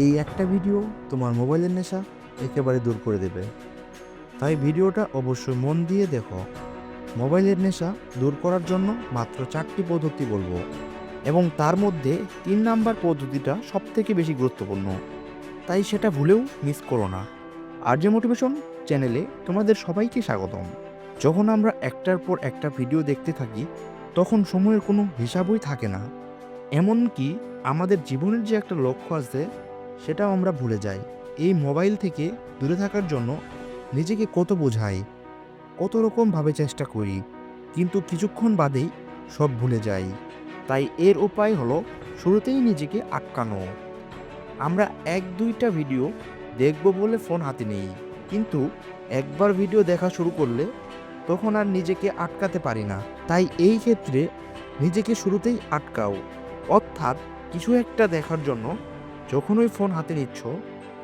এই একটা ভিডিও তোমার মোবাইলের নেশা একেবারে দূর করে দেবে। তাই ভিডিওটা অবশ্যই মন দিয়ে দেখো। মোবাইলের নেশা দূর করার জন্য মাত্র 4টি পদ্ধতি বলবো, এবং তার মধ্যে 3 নাম্বার পদ্ধতিটা সবথেকে বেশি গুরুত্বপূর্ণ। তাই সেটা ভুলেও মিস করো না। আরজে মোটিভেশন চ্যানেলে তোমাদের সবাইকে স্বাগতম। যখন আমরা একটার পর একটা ভিডিও দেখতে থাকি, তখন সময়ের কোনো হিসাবই থাকে না। এমনকি আমাদের জীবনের যে একটা লক্ষ্য আছে, সেটাও আমরা ভুলে যাই। এই মোবাইল থেকে দূরে থাকার জন্য নিজেকে কত বোঝাই, কত রকমভাবে চেষ্টা করি, কিন্তু কিছুক্ষণ বাদেই সব ভুলে যাই। তাই এর উপায় হলো শুরুতেই নিজেকে আটকানো। আমরা 1-2টা ভিডিও দেখব বলে ফোন হাতে নেই, কিন্তু একবার ভিডিও দেখা শুরু করলে তখন আর নিজেকে আটকাতে পারি না। তাই এই ক্ষেত্রে নিজেকে শুরুতেই আটকাও, অর্থাৎ কিছু একটা দেখার জন্য যখনই ফোন হাতে নিচ্ছ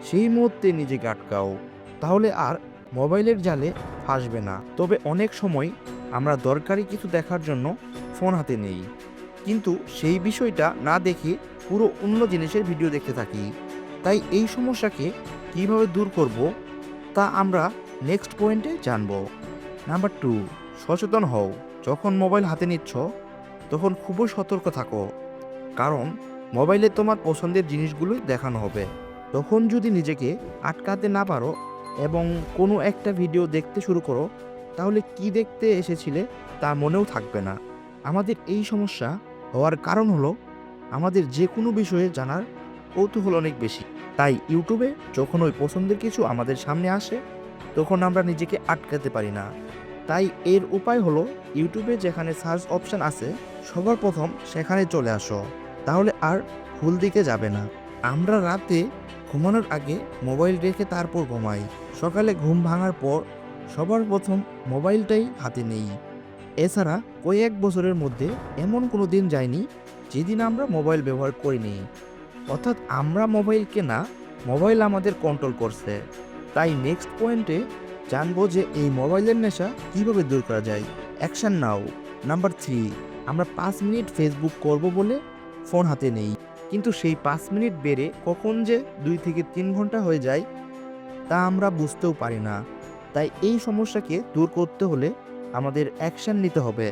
সেই মুহূর্তে নিজেকে আটকাও, তাহলে আর মোবাইলের জালে ফাঁসবে না। তবে অনেক সময় আমরা দরকারি কিছু দেখার জন্য ফোন হাতে নেই, কিন্তু সেই বিষয়টা না দেখে পুরো অন্য জিনিসের ভিডিও দেখতে থাকি। তাই এই সমস্যাকে কীভাবে দূর করব তা আমরা নেক্সট পয়েন্টে জানব। নাম্বার 2, সচেতন হও। যখন মোবাইল হাতে নিচ্ছ তখন খুবই সতর্ক থাকো, কারণ মোবাইলে তোমার পছন্দের জিনিসগুলোই দেখানো হবে। তখন যদি নিজেকে আটকাতে না পারো এবং কোনো একটা ভিডিও দেখতে শুরু করো, তাহলে কি দেখতে এসেছিলে তা মনেও থাকবে না। আমাদের এই সমস্যা হওয়ার কারণ হলো আমাদের যে কোনো বিষয়ে জানার কৌতূহল অনেক বেশি। তাই ইউটিউবে যখন ওই পছন্দের কিছু আমাদের সামনে আসে, তখন আমরা নিজেকে আটকাতে পারি না। তাই এর উপায় হলো ইউটিউবে যেখানে সার্চ অপশন আছে, সবার প্রথম সেখানে চলে আসো, তাহলে আর ভুল দিকে যাবে না। আমরা রাতে ঘুমানোর আগে মোবাইল রেখে তারপর ঘুমাই। সকালে ঘুম ভাঙার পর সবার প্রথম মোবাইলটাই হাতে নেই। এছাড়া কয়েক বছরের মধ্যে এমন কোনো দিন যায়নি যেদিন আমরা মোবাইল ব্যবহার করিনি। অর্থাৎ আমরা মোবাইলকে না, মোবাইল আমাদের কন্ট্রোল করছে। তাই নেক্সট পয়েন্টে জানবো যে এই মোবাইলের নেশা কীভাবে দূর করা যায়। অ্যাকশন নাও। নাম্বার 3, আমরা 5 মিনিট ফেসবুক করব বলে ফোন হাতে নেই, কিন্তু সেই 5 মিনিট বেড়ে কখন যে 2 থেকে 3 ঘন্টা হয়ে যায় তা আমরা বুঝতেও পারি না। তাই এই সমস্যাকে দূর করতে হলে আমাদের অ্যাকশন নিতে হবে।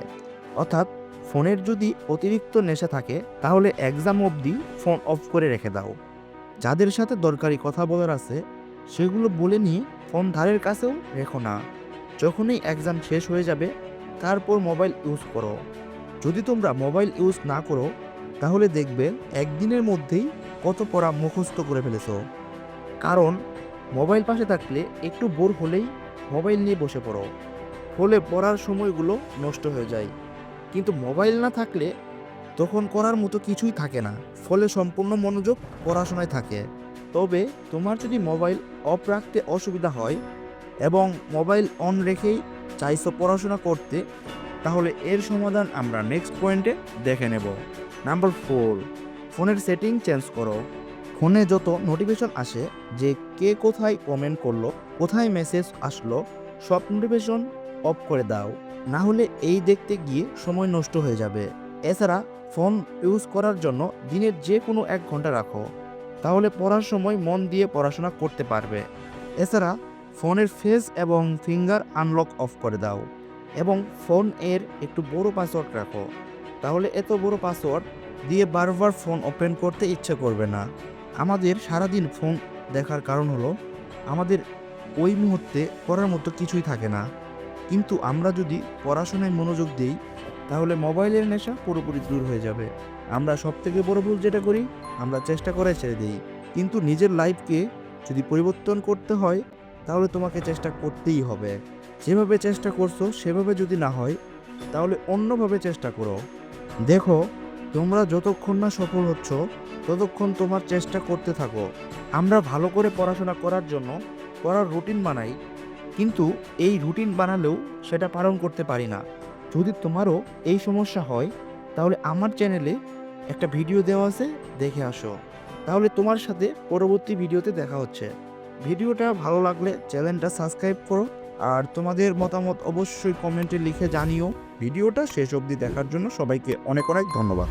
অর্থাৎ ফোনের যদি অতিরিক্ত নেশা থাকে, তাহলে এক্সাম অবধি ফোন অফ করে রেখে দাও। যাদের সাথে দরকারি কথা বলার আছে সেগুলো বলে নিয়ে ফোন ধারের কাছেও রেখো না। যখনই এক্সাম শেষ হয়ে যাবে তারপর মোবাইল ইউজ করো। যদি তোমরা মোবাইল ইউজ না করো, তাহলে দেখবে একদিনের মধ্যেই কত পড়া মুখস্থ করে ফেলেছো। কারণ মোবাইল পাশে থাকলে একটু বোর হলেই মোবাইল নিয়ে বসে পড়ো, ফলে পড়ার সময়গুলো নষ্ট হয়ে যায়। কিন্তু মোবাইল না থাকলে তখন করার মতো কিছুই থাকে না, ফলে সম্পূর্ণ মনোযোগ পড়াশোনায় থাকে। তবে তোমার যদি মোবাইল অফ রাখতে অসুবিধা হয় এবং মোবাইল অন রেখেই চাইছো পড়াশোনা করতে, তাহলে এর সমাধান আমরা নেক্সট পয়েন্টে দেখে নেব। নাম্বার 4, ফোনের সেটিং চেঞ্জ করো। ফোনে যত নোটিফিকেশন আসে, যে কে কোথায় কমেন্ট করলো, কোথায় মেসেজ আসলো, সব নোটিফিকেশন অফ করে দাও, না হলে এই দেখতে গিয়ে সময় নষ্ট হয়ে যাবে। এছাড়া ফোন ইউজ করার জন্য দিনের যে কোনো 1 ঘন্টা রাখো, তাহলে পড়ার সময় মন দিয়ে পড়াশোনা করতে পারবে। এছাড়া ফোনের ফেস এবং ফিঙ্গার আনলক অফ করে দাও, এবং ফোন এর একটু বড় পাসওয়ার্ড রাখো, তাহলে এত বড় পাসওয়ার্ড দিয়ে বারবার ফোন ওপেন করতে ইচ্ছে করবে না। আমাদের সারাদিন ফোন দেখার কারণ হলো আমাদের ওই মুহূর্তে করার মতো কিছুই থাকে না। কিন্তু আমরা যদি পড়াশোনায় মনোযোগ দিই, তাহলে মোবাইলের নেশা পুরোপুরি দূর হয়ে যাবে। আমরা সবথেকে বড় ভুল যেটা করি, আমরা চেষ্টা করে ছেড়ে দিই। কিন্তু নিজের লাইফকে যদি পরিবর্তন করতে হয়, তাহলে তোমাকে চেষ্টা করতেই হবে। যেভাবে চেষ্টা করছো সেভাবে যদি না হয়, তাহলে অন্যভাবে চেষ্টা করো। দেখো, তোমরা যতক্ষণ না সফল হচ্ছ ততক্ষণ তোমার চেষ্টা করতে থাকো। আমরা ভালো করে পড়াশোনা করার জন্য পড়ার রুটিন বানাই, কিন্তু এই রুটিন বানালেও সেটা পালন করতে পারি না। যদি তোমারও এই সমস্যা হয়, তাহলে আমার চ্যানেলে একটা ভিডিও দেওয়া আছে, দেখে আসো। তাহলে তোমার সাথে পরবর্তী ভিডিওতে দেখা হচ্ছে। ভিডিওটা ভালো লাগলে চ্যানেলটা সাবস্ক্রাইব করো, আর তোমাদের মতামত অবশ্যই কমেন্টে লিখে জানিও। ভিডিওটা শেষ অবধি দেখার জন্য সবাইকে অনেক অনেক ধন্যবাদ।